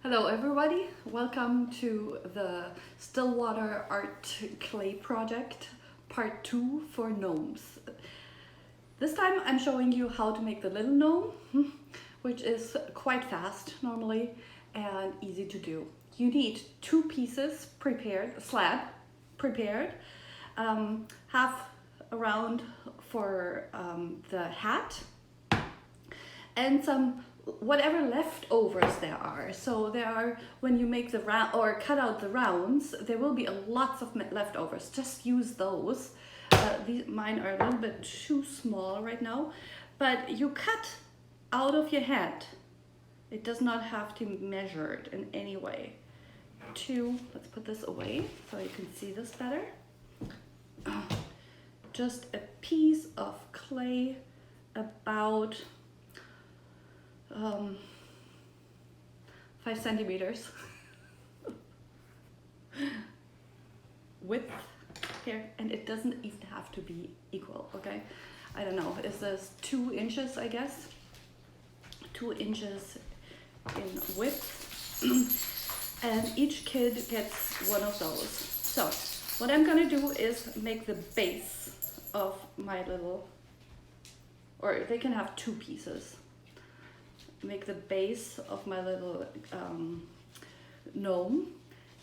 Hello everybody, welcome to the Stillwater art clay project part 2 for gnomes. This time I'm showing you how to make the little gnome, which is quite fast normally and easy to do. You need 2 pieces prepared, slab prepared, half around for the hat, and some whatever leftovers there are. So there are, when you make the round or cut out the rounds, there will be lots of leftovers. Just use those. Mine are a little bit too small right now, but you cut out of your hand. It does not have to be measured in any way. Let's put this away so you can see this better. Just a piece of clay about 5 centimeters width here, and it doesn't even have to be equal, okay? I don't know, is this 2 inches, I guess? 2 inches in width, and each kid gets one of those. So what I'm gonna do is make the base of my little, or they can have 2 pieces. Make the base of my little gnome,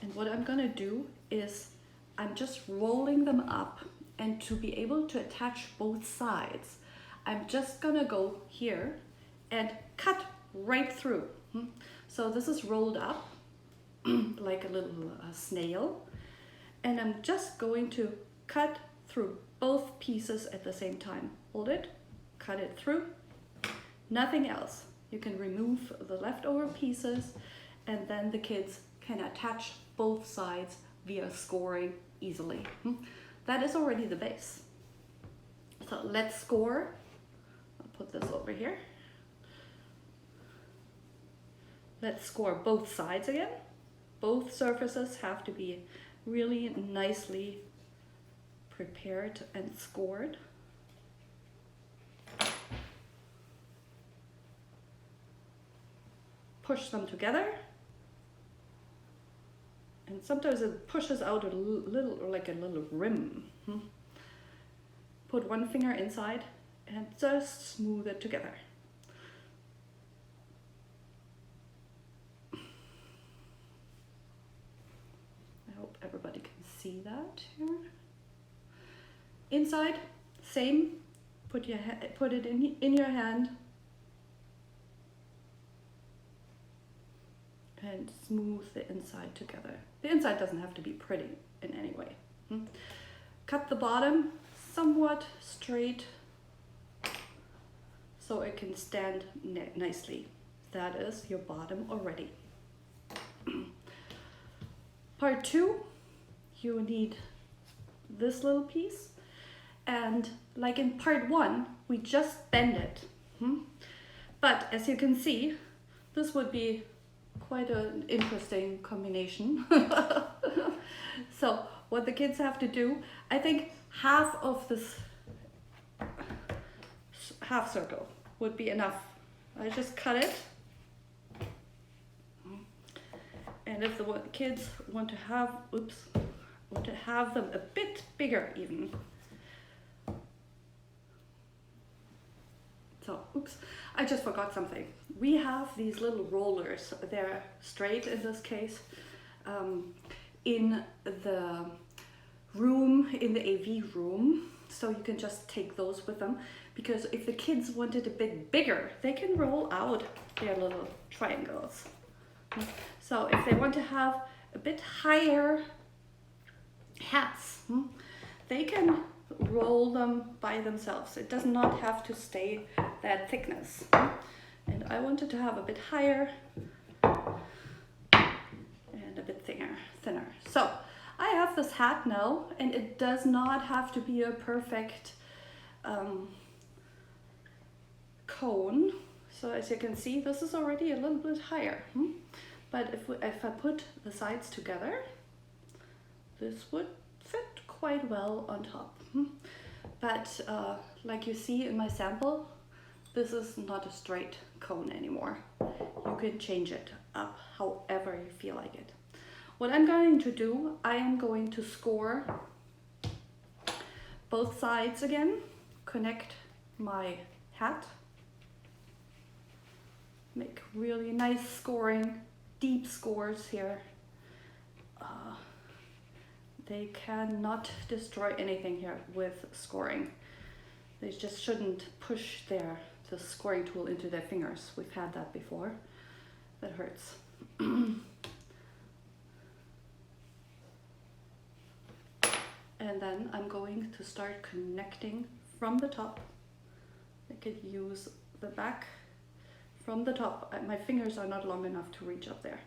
and what I'm gonna do is I'm just rolling them up, and to be able to attach both sides I'm just gonna go here and cut right through. So this is rolled up like a little snail, and I'm just going to cut through both pieces at the same time. Hold it, cut it through, nothing else. You can remove the leftover pieces, and then the kids can attach both sides via scoring easily. That is already the base. So let's score. I'll put this over here. Let's score both sides again. Both surfaces have to be really nicely prepared and scored. Push them together, and sometimes it pushes out a little, like a little rim. Put one finger inside and just smooth it together. I hope everybody can see that here. Inside, same. Put it in your hand. And smooth the inside together. The inside doesn't have to be pretty in any way. Cut the bottom somewhat straight so it can stand nicely. That is your bottom already. Part 2, you need this little piece, and like in part 1 we just bend it. But as you can see, this would be quite an interesting combination. So what the kids have to do, I think half of this half circle would be enough. I just cut it, and if the kids want to have them a bit bigger even. So, I just forgot something. We have these little rollers. They're straight in this case. In the room, in the AV room. So you can just take those with them. Because if the kids want it a bit bigger, they can roll out their little triangles. So if they want to have a bit higher hats, they can roll them by themselves. It does not have to stay that thickness. And I wanted to have a bit higher and a bit thinner. So I have this hat now, and it does not have to be a perfect cone. So as you can see, this is already a little bit higher. But if I put the sides together, this would fit quite well on top. But like you see in my sample, this is not a straight cone anymore. you can change it up however you feel like it. What I'm going to do, I am going to score both sides again, connect my hat, make really nice scoring, deep scores here. They cannot destroy anything here with scoring. They just shouldn't push the scoring tool into their fingers. We've had that before. That hurts. And then I'm going to start connecting from the top. I could use the back from the top. My fingers are not long enough to reach up there.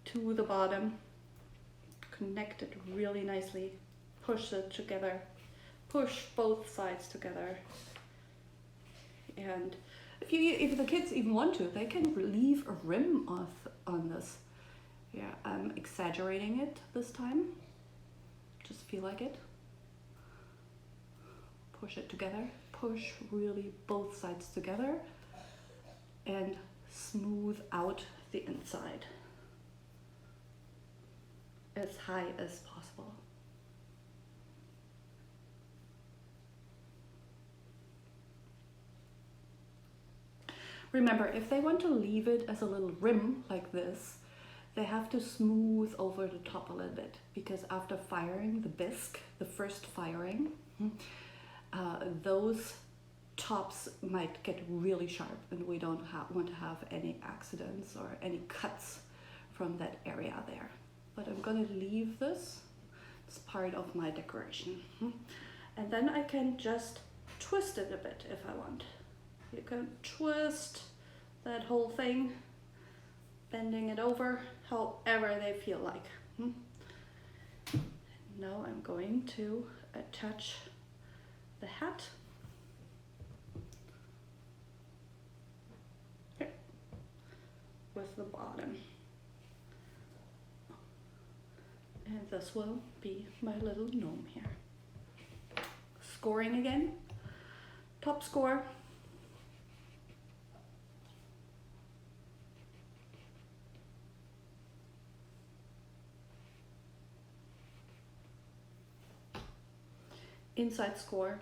To the bottom. Connect it really nicely. Push it together. Push both sides together. And if the kids even want to, they can leave a rim on this. Yeah, I'm exaggerating it this time. Just feel like it. Push it together. Push really both sides together and smooth out the inside as high as possible. Remember, if they want to leave it as a little rim like this, they have to smooth over the top a little bit, because after firing the bisque, the first firing, those tops might get really sharp, and we don't want to have any accidents or any cuts from that area there. But I'm going to leave this as part of my decoration. And then I can just twist it a bit if I want. You can twist that whole thing, bending it over however they feel like. Now I'm going to attach the hat here with the bottom. And this will be my little gnome here. Scoring again. Top score. Inside score.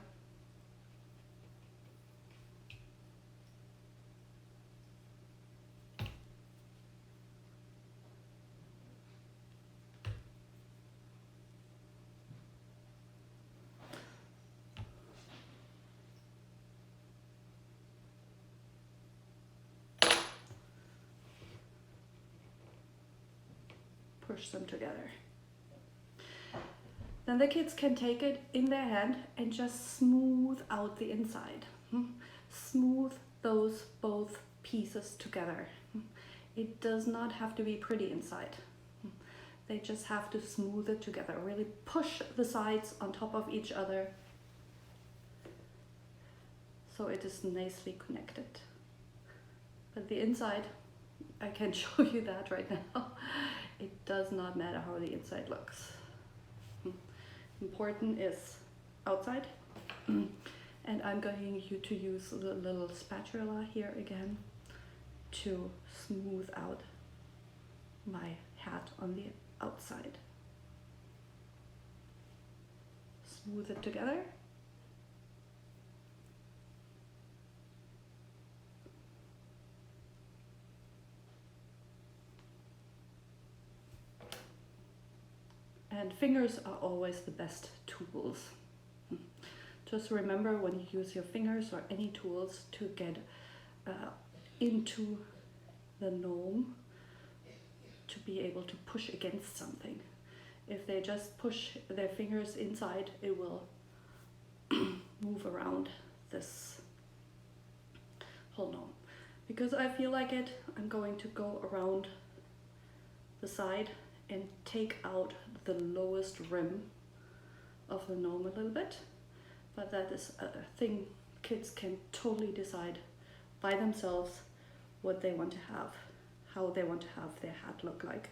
Push them together. Then the kids can take it in their hand and just smooth out the inside. Smooth those both pieces together. It does not have to be pretty inside. They just have to smooth it together. Really push the sides on top of each other so it is nicely connected. But the inside, I can show you that right now. It does not matter how the inside looks. Important is outside. And I'm going to use the little spatula here again to smooth out my hat on the outside. Smooth it together. And fingers are always the best tools. Just remember when you use your fingers or any tools to get into the gnome, to be able to push against something. If they just push their fingers inside, it will move around this whole gnome. Because I feel like it, I'm going to go around the side and take out the lowest rim of the gnome a little bit. But that is a thing kids can totally decide by themselves what they want to have, how they want to have their hat look like.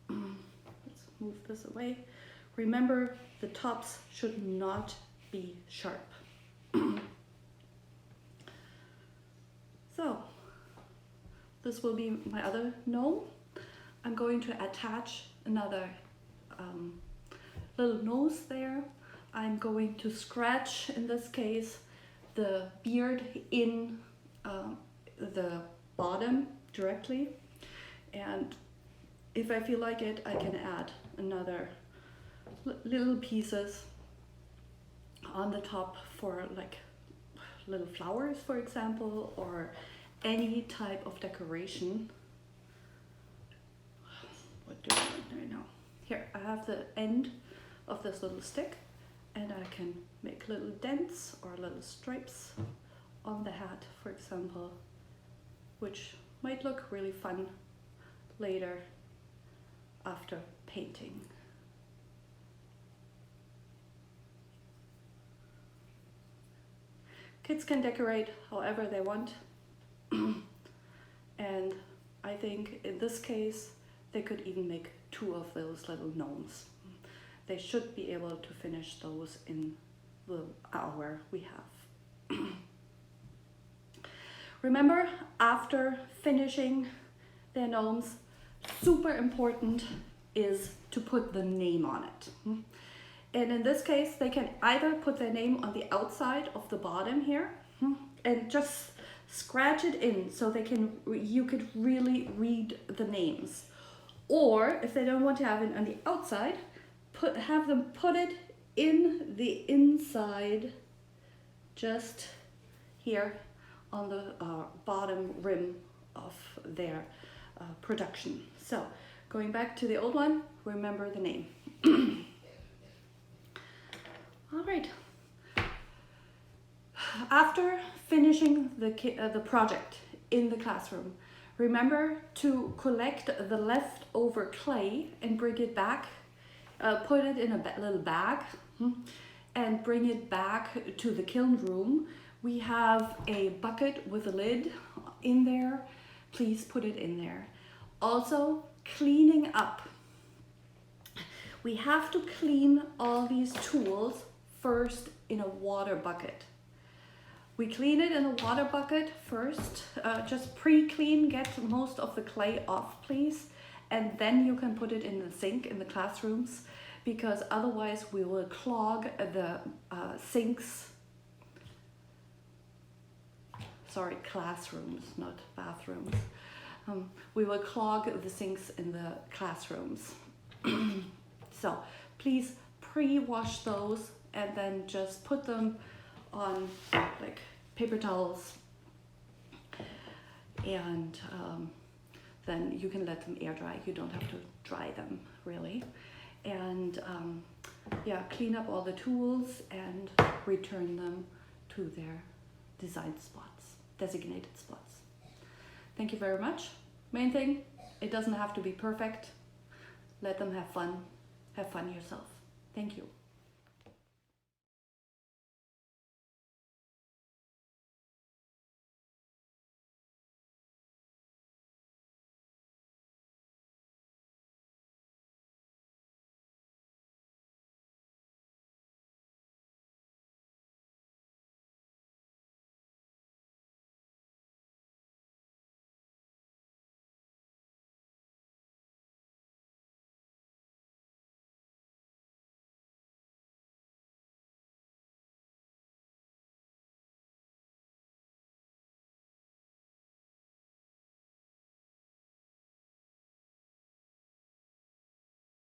Let's move this away. Remember, the tops should not be sharp. So, This will be my other gnome. I'm going to attach another little nose there. I'm going to scratch, in this case, the beard in the bottom directly. And if I feel like it, I can add another little pieces on the top for like little flowers, for example, or any type of decoration. What do I do now? Here, I have the end of this little stick, and I can make little dents or little stripes on the hat, for example, which might look really fun later after painting. Kids can decorate however they want, and I think in this case they could even make 2 of those little gnomes. They should be able to finish those in the hour we have. Remember, after finishing their gnomes, super important is to put the name on it. And in this case, they can either put their name on the outside of the bottom here and just scratch it in so you could really read the names. Or if they don't want to have it on the outside, have them put it in the inside, just here on the bottom rim of their production. So going back to the old one, remember the name. All right. After finishing the project in the classroom, remember to collect the leftover clay and bring it back. Put it in a little bag and bring it back to the kiln room. We have a bucket with a lid in there. Please put it in there. Also, cleaning up. We have to clean all these tools first in a water bucket. We clean it in a water bucket first. Just pre-clean, get most of the clay off, please. And then you can put it in the sink in the classrooms, because otherwise we will clog the sinks. Sorry, classrooms, not bathrooms. We will clog the sinks in the classrooms. So please pre-wash those and then just put them on like paper towels, and then you can let them air dry. You don't have to dry them really. And yeah, clean up all the tools and return them to their designated spots. Thank you very much. Main thing, it doesn't have to be perfect. Let them have fun. Have fun yourself. Thank you.